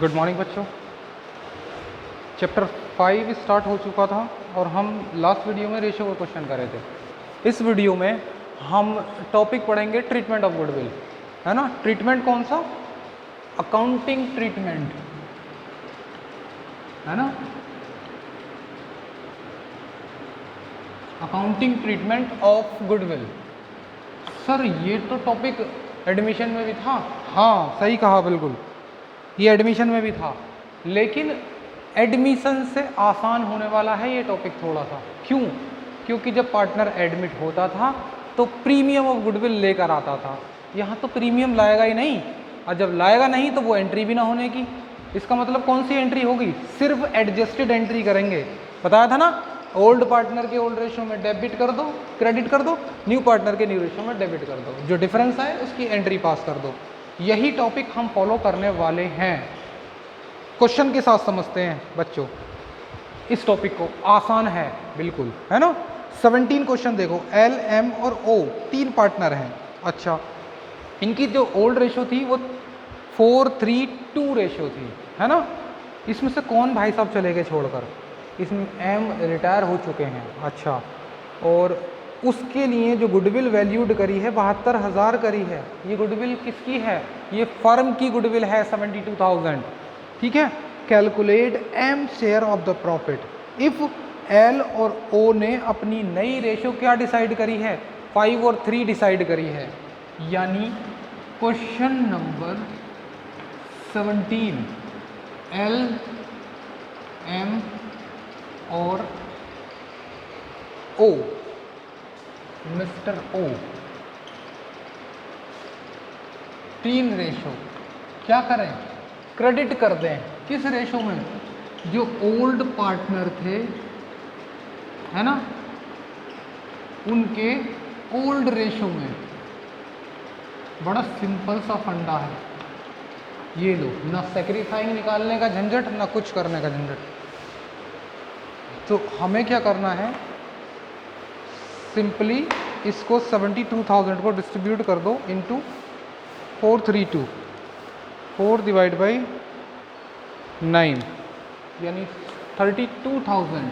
Good morning बच्चों। Chapter 5 start हो चुका था और हम लास्ट वीडियो में रेशियो का क्वेश्चन कर रहे थे। इस वीडियो में हम टॉपिक पढ़ेंगे ट्रीटमेंट ऑफ गुडविल, है ना। ट्रीटमेंट कौन सा? अकाउंटिंग ट्रीटमेंट, है ना। Accounting treatment of goodwill. Sir ये तो टॉपिक एडमिशन में भी था। हाँ सही कहा, बिल्कुल ये एडमिशन में भी था, लेकिन एडमिशन से आसान होने वाला है ये टॉपिक थोड़ा सा। क्यों? क्योंकि जब पार्टनर एडमिट होता था तो प्रीमियम ऑफ गुडविल लेकर आता था। यहाँ तो प्रीमियम लाएगा ही नहीं, और जब लाएगा नहीं तो वो एंट्री भी ना होने की। इसका मतलब कौन सी एंट्री होगी? सिर्फ एडजस्टेड एंट्री करेंगे। बताया था ना, ओल्ड पार्टनर के ओल्ड रेशियो में डेबिट कर दो, क्रेडिट कर दो, न्यू पार्टनर के न्यू रेशियो में डेबिट कर दो, जो डिफरेंस आए उसकी एंट्री पास कर दो। यही टॉपिक हम फॉलो करने वाले हैं। क्वेश्चन के साथ समझते हैं बच्चों इस टॉपिक को, आसान है बिल्कुल, है ना। 17 क्वेश्चन देखो, एल, एम और ओ तीन पार्टनर हैं। अच्छा, इनकी जो ओल्ड रेशियो थी वो 4:3:2 रेशियो थी, है ना। इसमें से कौन भाई साहब चले गए छोड़कर? इसमें एम रिटायर हो चुके हैं। अच्छा, और उसके लिए जो गुडविल वैल्यूड करी है 72,000 करी है। ये गुडविल किसकी है? ये फर्म की गुडविल है 72,000। ठीक है। Calculate M share of the profit if L और ओ ने अपनी नई रेशियो क्या डिसाइड करी है? 5 और 3 डिसाइड करी है। यानी क्वेश्चन नंबर 17, एल, एम और ओ, मिस्टर ओ, तीन रेशो क्या करें? क्रेडिट कर दें। किस रेशो में? जो ओल्ड पार्टनर थे, है ना, उनके ओल्ड रेशो में। बड़ा सिंपल सा फंडा है ये। लो, ना सैक्रिफाइंग निकालने का झंझट, ना कुछ करने का झंझट। तो हमें क्या करना है? सिंपली इसको 72,000 को डिस्ट्रीब्यूट कर दो इनटू 432, 4 डिवाइड बाई 9, यानी 32,000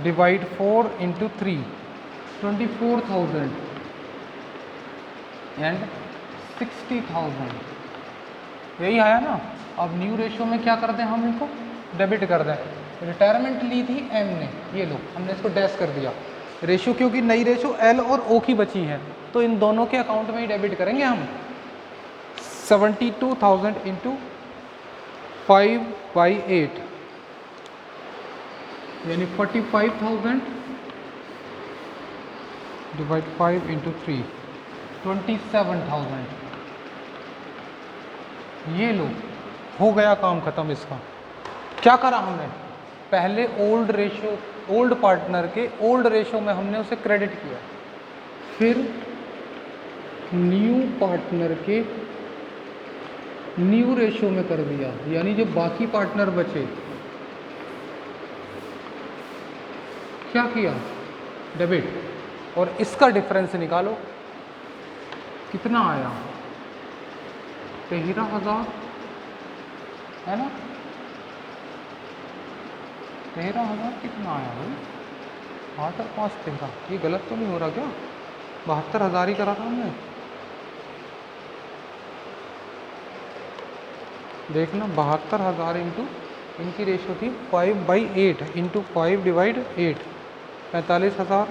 डिवाइड 4 इंटू 3, 24,000 एंड 60,000। यही आया ना। अब न्यू रेशियो में क्या कर दें? हम इनको डेबिट कर दें। रिटायरमेंट ली थी एम ने, ये लो हमने इसको डैश कर दिया। रेशियो, क्योंकि नई रेशियो एल और ओ की बची है, तो इन दोनों के अकाउंट में ही डेबिट करेंगे हम। 72,000 इंटू 5/8 यानी 45,000 डिवाइड 5 इंटू 3, 27,000। ये लो, हो गया काम खत्म इसका। क्या करा हमने? पहले ओल्ड रेशियो, ओल्ड पार्टनर के ओल्ड रेशियो में हमने उसे क्रेडिट किया, फिर न्यू पार्टनर के न्यू रेशियो में कर दिया, यानी जो बाकी पार्टनर बचे क्या किया? डेबिट। और इसका डिफरेंस निकालो, कितना आया? 13,000, है ना। 13,000 कितना आया भाई? 8 और 5 13, ये गलत तो नहीं हो रहा क्या? 72,000 ही करा था हमने। देखना, 72,000 इंटू इनकी रेशियो थी 5/8 इंटू 5 डिवाइड 8, 45,000।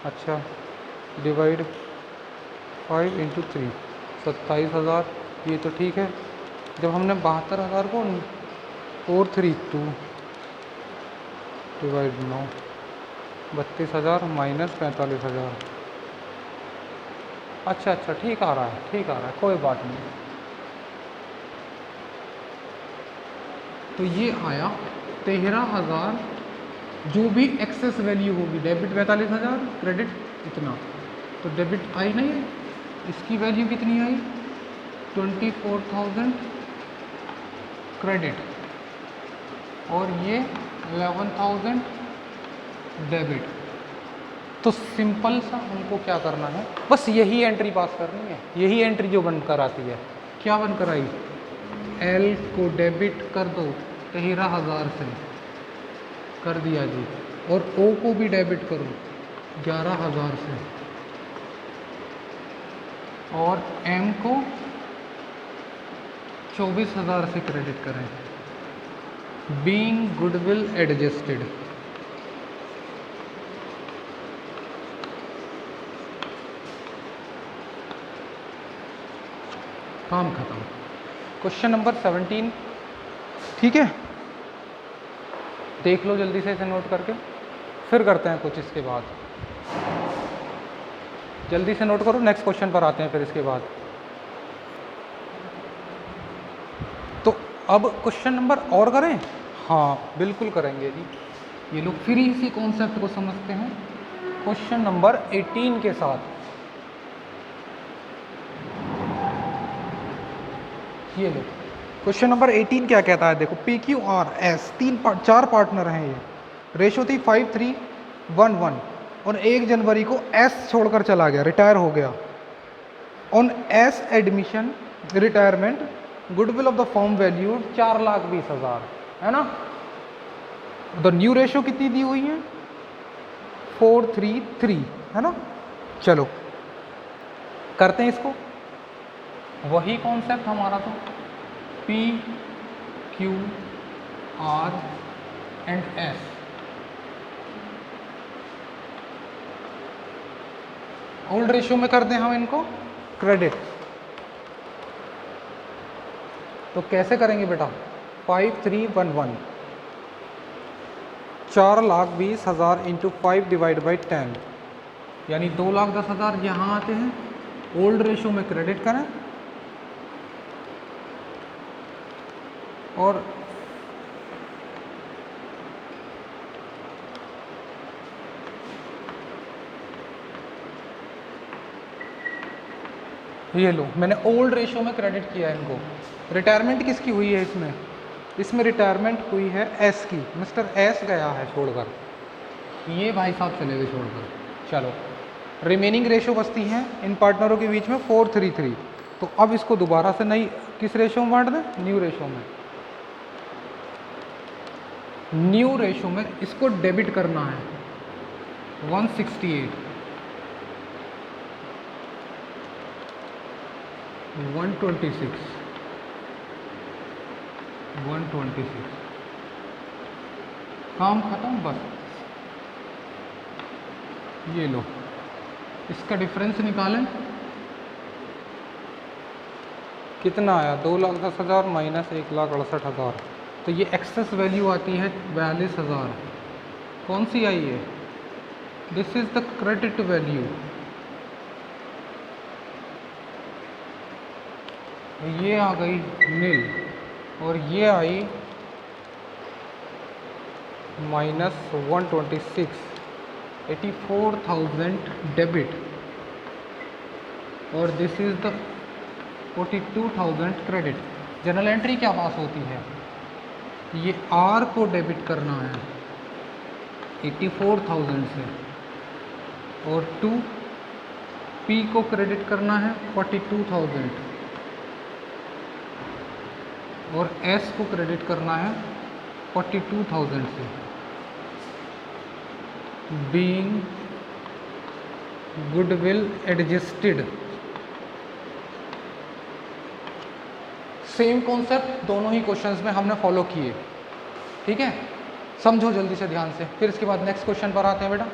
अच्छा, डिवाइड 5 इंटू 3, 27,000। ये तो ठीक है। जब हमने 72,000 को 432 डिवाइड 9, 32,000 माइनस 45,000। अच्छा ठीक आ रहा है, ठीक आ रहा है, कोई बात नहीं। तो ये आया 13,000, जो भी एक्सेस वैल्यू होगी। डेबिट 45,000, क्रेडिट इतना, तो डेबिट आई नहीं, इसकी वैल्यू कितनी आई? 24,000 क्रेडिट, और ये 11,000 डेबिट। तो सिंपल सा हमको क्या करना है, बस यही एंट्री पास करनी है, यही एंट्री जो बनकर आती है। क्या बनकर आई, एल को डेबिट कर दो 13,000 से, कर दिया जी, और ओ को भी डेबिट करो 11,000 से, और एम को 24,000 से क्रेडिट करें। बीइंग गुडविल एडजस्टेड, काम खत्म। क्वेश्चन नंबर 17, ठीक है, देख लो जल्दी से इसे नोट करके, फिर करते हैं कुछ इसके बाद। जल्दी से नोट करो, नेक्स्ट क्वेश्चन पर आते हैं फिर इसके बाद। तो अब क्वेश्चन नंबर और करें, हाँ बिल्कुल करेंगे जी। ये लोग फिर इसी कॉन्सेप्ट को समझते हैं क्वेश्चन नंबर 18 के साथ। ये लो क्वेश्चन नंबर 18 क्या कहता है, देखो पी क्यू आर एस चार पार्टनर हैं, ये रेशो थी 5:3:1:1, और 1 जनवरी को एस छोड़कर चला गया, रिटायर हो गया। On S admission retirement goodwill of the firm value 4,20,000, है ना। द न्यू रेशो कितनी दी हुई है, 4:3:3, है ना। चलो करते हैं इसको, वही कॉन्सेप्ट हमारा, तो P Q R and S, old ratio में कर दें हम इनको क्रेडिट। तो कैसे करेंगे बेटा, 5:3:1:1, 4,20,000 इंटू 5 डिवाइड बाई 10, यानी 2,10,000 यहाँ आते हैं। ओल्ड रेशियो में क्रेडिट करें, और ये लो मैंने ओल्ड रेशियो में क्रेडिट किया है इनको। रिटायरमेंट किसकी हुई है इसमें, इसमें रिटायरमेंट हुई है एस की, मिस्टर एस गया है छोड़कर, ये भाई साहब चले गए छोड़कर। चलो रिमेनिंग रेशियो बचती हैं इन पार्टनरों के बीच में 4:3:3। तो अब इसको दोबारा से नई किस रेशियो में बांट दें, न्यू रेशियो में। न्यू रेशियो में इसको डेबिट करना है 168, 126, 126, काम खत्म बस। ये लो इसका डिफरेंस निकालें, कितना आया, 2,10,000 माइनस 1,68,000, तो ये एक्सेस वैल्यू आती है 42,000। कौन सी आई है, this is the credit value. ये आ गई नील, और ये आई -126, 84,000 डेबिट, और this is the 42,000 credit. General entry क्या पास होती है, ये आर को डेबिट करना है 84,000 से, और 2 पी को क्रेडिट करना है 42,000, और एस को क्रेडिट करना है 42,000 से। Being goodwill adjusted, same concept दोनों ही क्वेश्चंस में हमने फॉलो किए, ठीक है। समझो जल्दी से ध्यान से, फिर इसके बाद नेक्स्ट क्वेश्चन पर आते हैं बेटा।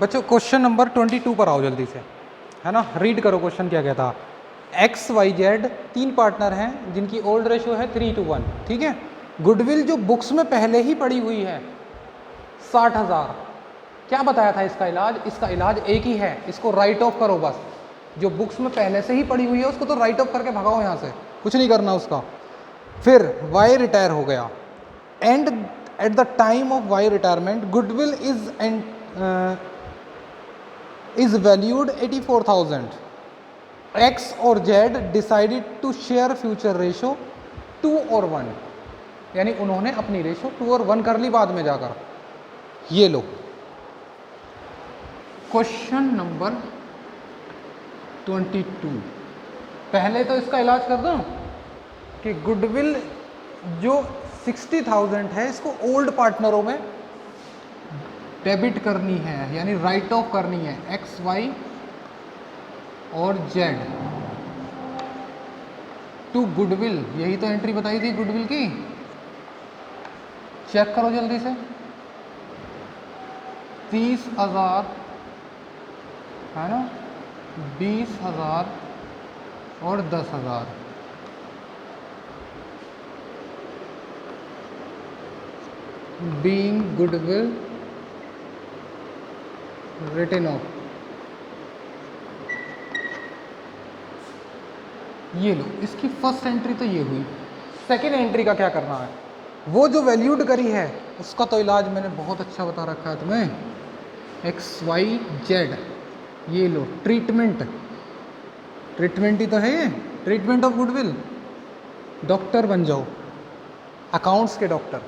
बच्चों क्वेश्चन नंबर 22 पर आओ जल्दी से, है ना। रीड करो क्वेश्चन क्या कहता, XYZ 3 पार्टनर हैं जिनकी ओल्ड रेशियो है 3:1, ठीक है। गुडविल जो बुक्स में पहले ही पड़ी हुई है 60,000। क्या बताया था इसका इलाज, इसका इलाज एक ही है, इसको राइट ऑफ करो बस। जो बुक्स में पहले से ही पड़ी हुई है उसको तो राइट ऑफ करके भगाओ यहाँ से, कुछ नहीं करना उसका। फिर Y रिटायर हो गया, and at the time of Y retirement goodwill is valued 84,000, X और Z decided to share future ratio 2 और 1, यानी उन्होंने अपनी रेशो 2 और 1 कर ली बाद में जाकर। ये लो क्वेश्चन नंबर 22। पहले तो इसका इलाज कर दो कि गुडविल जो 60,000 है इसको ओल्ड पार्टनरों में डेबिट करनी है, यानी राइट ऑफ करनी है, एक्स वाई और जेड टू गुडविल। यही तो एंट्री बताई थी गुडविल की, चेक करो जल्दी से। 30,000 है ना, 20,000 और 10,000। Being goodwill written off. ये लो, इसकी फर्स्ट एंट्री तो ये हुई। सेकेंड एंट्री का क्या करना है, वो जो वैल्यूड करी है उसका तो इलाज मैंने बहुत अच्छा बता रखा है तुम्हें। एक्स वाई जेड, ये लो ट्रीटमेंट, ट्रीटमेंट ही तो है ये, ट्रीटमेंट ऑफ गुडविल। डॉक्टर बन जाओ, अकाउंट्स के डॉक्टर।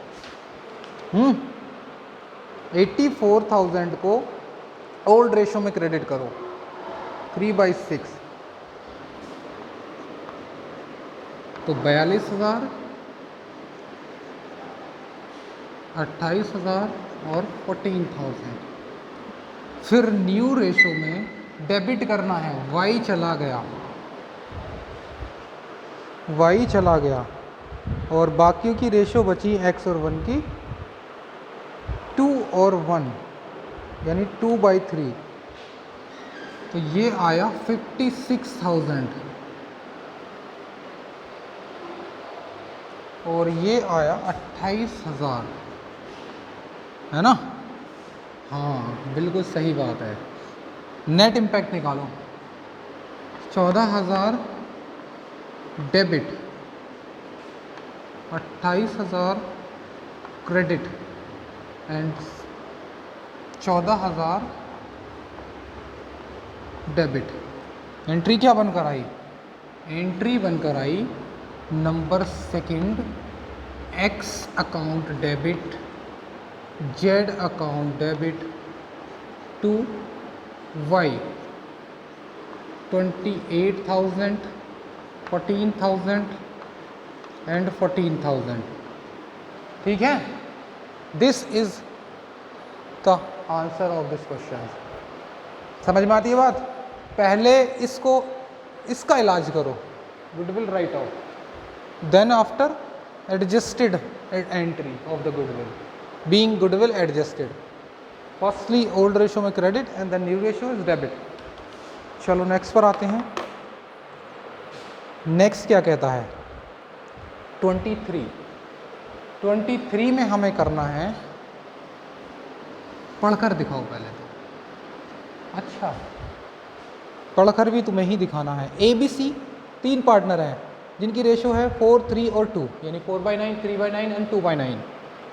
84,000 को ओल्ड रेशो में क्रेडिट करो, 3/6 तो 42,000, 28,000 और 14,000। फिर न्यू रेशो में डेबिट करना है, वाई चला गया, वाई चला गया और बाकियों की रेशो बची एक्स और 1 की, 2 और 1 यानी 2/3। तो ये आया 56,000 और ये आया 28,000, है ना। हाँ बिल्कुल सही बात है। नेट इम्पैक्ट निकालो, 14,000 debit, 28,000 credit and 14,000 debit. Entry क्या बनकर आई, एंट्री बनकर आई number second, X account debit, Z account debit to Y, 28,000, 14,000 and 14,000। ठीक है, this is the answer of this question. समझ में आती है बात। पहले इसको, इसका इलाज करो, goodwill right of, then after adjusted entry of the goodwill, being goodwill adjusted, firstly old ratio में credit and then new ratio is debit। चलो नेक्स्ट पर आते हैं। नेक्स्ट क्या कहता है, 23 में हमें करना है, पढ़कर दिखाओ पहले तो। अच्छा, पढ़कर भी तुम्हें ही दिखाना है। ABC 3 पार्टनर हैं जिनकी रेशो है 4, 3 और 2, यानी 4/9, 3/9 एंड 2/9।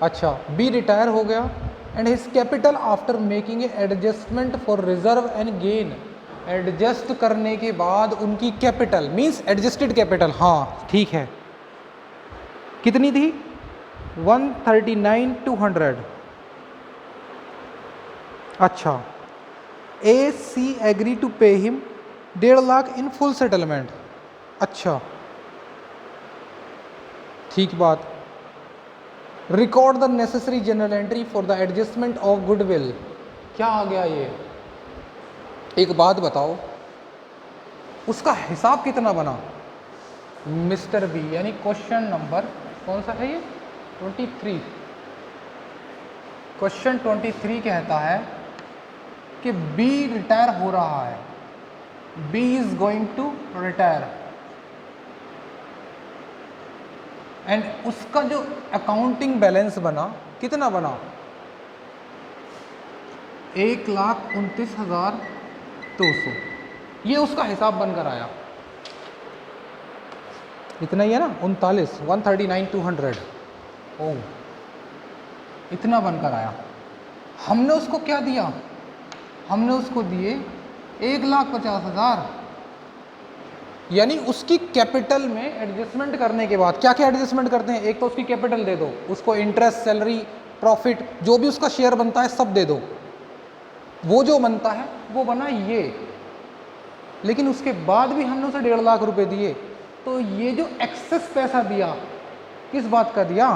अच्छा, बी रिटायर हो गया and his capital after making adjustment for reserve and gain. Adjust करने के बाद उनकी कैपिटल मींस एडजस्टेड कैपिटल, हाँ ठीक है, कितनी थी, 139,200। अच्छा, AC agree to pay him 1.5 lakh in full settlement. अच्छा ठीक बात। Record the necessary journal entry for the adjustment of goodwill. क्या आ गया ये, एक बात बताओ, उसका हिसाब कितना बना, मिस्टर बी, यानी क्वेश्चन नंबर कौन सा है ये, 23। क्वेश्चन 23 कहता है कि बी रिटायर हो रहा है, B is going to retire and उसका जो अकाउंटिंग बैलेंस बना, कितना बना, 1,29,200। ये उसका हिसाब बनकर आया, इतना ही है ना, 139,200। ओह, इतना बनकर आया। हमने उसको क्या दिया, हमने उसको दिए 1,50,000, यानी उसकी कैपिटल में एडजस्टमेंट करने के बाद क्या क्या एडजस्टमेंट करते हैं, एक तो उसकी कैपिटल दे दो, उसको इंटरेस्ट, सैलरी, प्रॉफिट, जो भी उसका शेयर बनता है सब दे दो, वो जो बनता है वो बना ये। लेकिन उसके बाद भी हमने उसे 1.5 लाख रुपए दिए, तो ये जो एक्सेस पैसा दिया किस बात का दिया,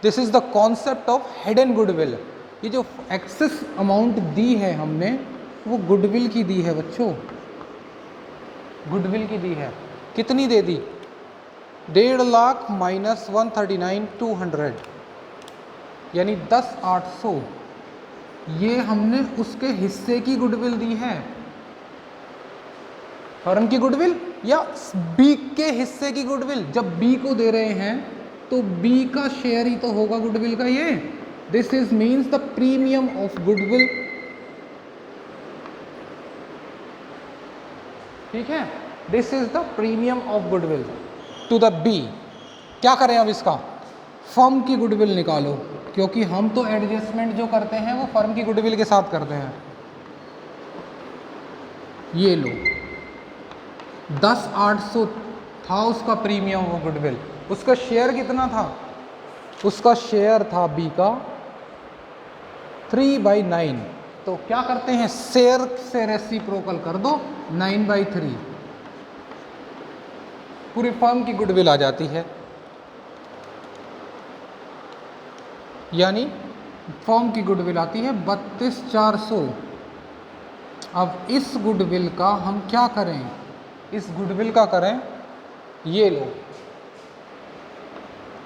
this is the concept of hidden goodwill. ये जो एक्सेस अमाउंट दी है हमने वो गुडविल की दी है बच्चों, गुडविल की दी है। कितनी दे दी, 1.5 लाख माइनस 139,200 यानी 10,800, ये हमने उसके हिस्से की गुडविल दी है, फर्म की गुडविल या बी के हिस्से की गुडविल। जब बी को दे रहे हैं तो बी का शेयर ही तो होगा गुडविल का ये। This is means the premium of goodwill, ठीक है, this is the premium of goodwill to the B. क्या करें अब इसका, फर्म की गुडविल निकालो, क्योंकि हम तो एडजस्टमेंट जो करते हैं वो फर्म की गुडविल के साथ करते हैं। ये लो 10,800 था उसका प्रीमियम वो गुडविल, उसका शेयर कितना था, उसका शेयर था बी का 3/9, तो क्या करते हैं शेयर से रेसिप्रोकल कर दो 9/3, पूरी फर्म की गुडविल आ जाती है। यानी फर्म की गुडविल आती है 32,400। अब इस गुडविल का हम क्या करें, इस गुडविल का करें, ये लो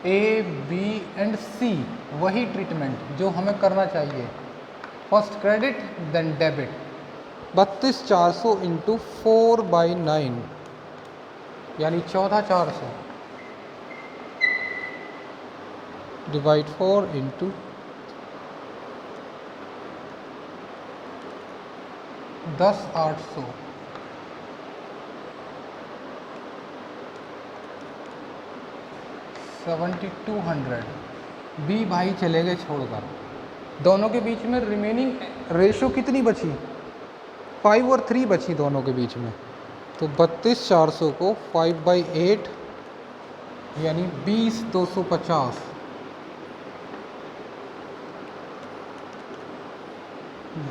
ए बी एंड सी, वही ट्रीटमेंट जो हमें करना चाहिए, first credit then debit. 32,400 into 4/9 यानी 14,400 डिवाइड 4 इंटू 10,800 7,200। बी भाई चले गए छोड़कर, दोनों के बीच में रिमेनिंग रेशो कितनी बची, 5 और 3 बची दोनों के बीच में। तो 32,400 को 5/8 यानी 20,250,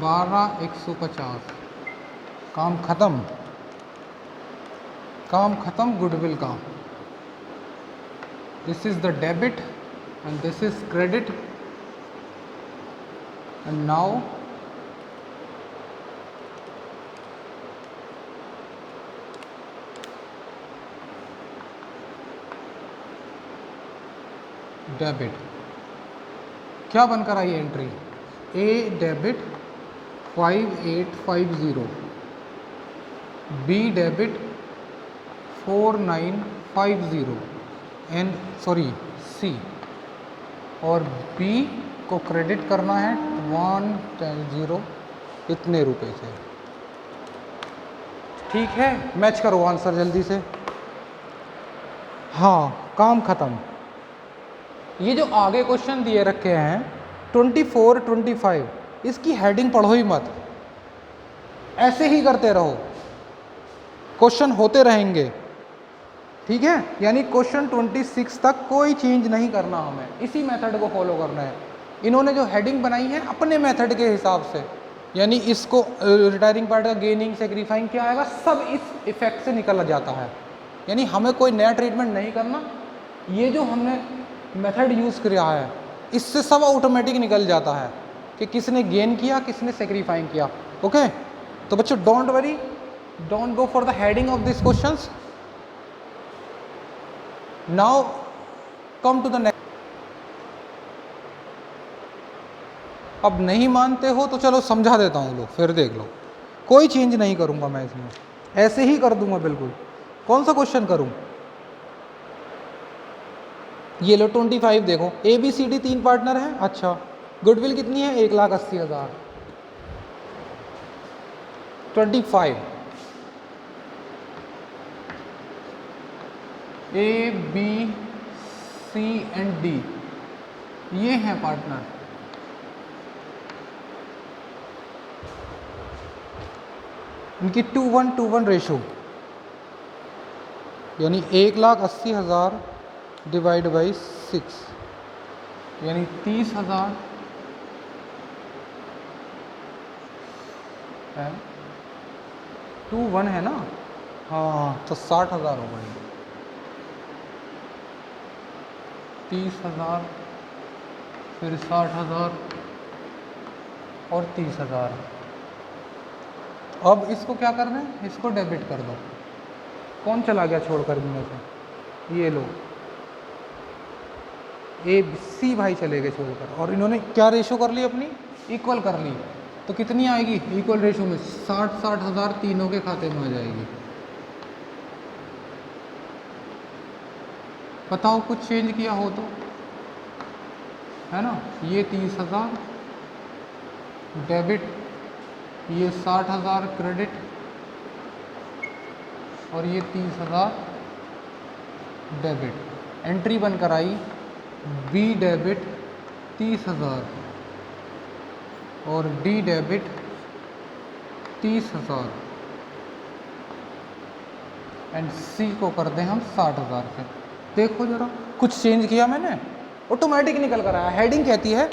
12,150। काम खत्म, काम खत्म गुडविल का। This is the debit and this is credit and now debit. क्या बनकर आई entry, A debit 5,850, B debit 4,950 and sorry C, और बी को क्रेडिट करना है 110 इतने रुपए से। ठीक है, मैच करो आंसर जल्दी से। हाँ, काम खत्म। ये जो आगे क्वेश्चन दिए रखे हैं 24, 25, इसकी हेडिंग पढ़ो ही मत, ऐसे ही करते रहो, क्वेश्चन होते रहेंगे, ठीक है। यानी क्वेश्चन 26 तक कोई चेंज नहीं करना, हमें इसी मेथड को फॉलो करना है। इन्होंने जो हेडिंग बनाई है अपने मेथड के हिसाब से, यानी इसको रिटायरिंग पार्ट का गेनिंग, सेक्रीफाइंग क्या आएगा, सब इस इफेक्ट से निकल जाता है। यानी हमें कोई नया ट्रीटमेंट नहीं करना, ये जो हमने मेथड यूज़ किया है इससे सब ऑटोमेटिक निकल जाता है कि किसने गेन किया, किसने सेक्रीफाइंग किया। ओके, तो बच्चों don't worry, don't go for the heading of this questions. Now come to the next. अब नहीं मानते हो तो चलो समझा देता हूँ, लो फिर देख लो, कोई चेंज नहीं करूँगा मैं इसमें, ऐसे ही कर दूंगा बिल्कुल। कौन सा क्वेश्चन करूँ, ये लो 25 देखो, A B C D 3 partner हैं, अच्छा गुडविल कितनी है 1,80,000। 25 A B C and D ये हैं पार्टनर, इनकी 2:1 रेशो, यानी 1,80,000 डिवाइड बाई 6 यानी 30,000 है 21 है ना। हाँ तो 60,000 हो गई। 30,000 फिर 60,000 और 30,000। अब इसको क्या करना है, इसको डेबिट कर दो। कौन चला गया छोड़कर इनमें से, ये लो ए सी भाई चले गए छोड़कर, और इन्होंने क्या रेशो कर ली अपनी, इक्वल कर ली। तो कितनी आएगी इक्वल रेशो में, 60,000 तीनों के खाते में आ जाएगी। बताओ कुछ चेंज किया हो तो, है ना। ये 30,000 डेबिट, ये 60,000 क्रेडिट, और ये 30,000 डेबिट। एंट्री बनकर आई बी डेबिट 30,000 और डी डेबिट 30,000 एंड सी को कर दें हम 60,000 से। देखो जरा कुछ चेंज किया मैंने, ऑटोमेटिक निकल कर आया। हेडिंग कहती है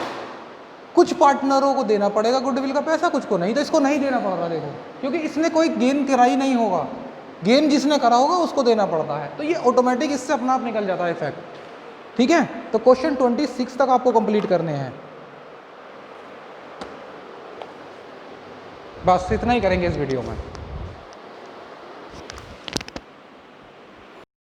कुछ पार्टनरों को देना पड़ेगा गुडविल का पैसा, कुछ को नहीं, तो इसको नहीं देना पड़ रहा। देखो क्योंकि इसने कोई गेन कराई नहीं होगा, गेन जिसने करा होगा उसको देना पड़ता है, तो ये ऑटोमेटिक इससे अपना आप निकल जाता है इफेक्ट। ठीक है, तो क्वेश्चन 26 तक आपको कंप्लीट करने हैं, बस इतना ही करेंगे इस वीडियो में।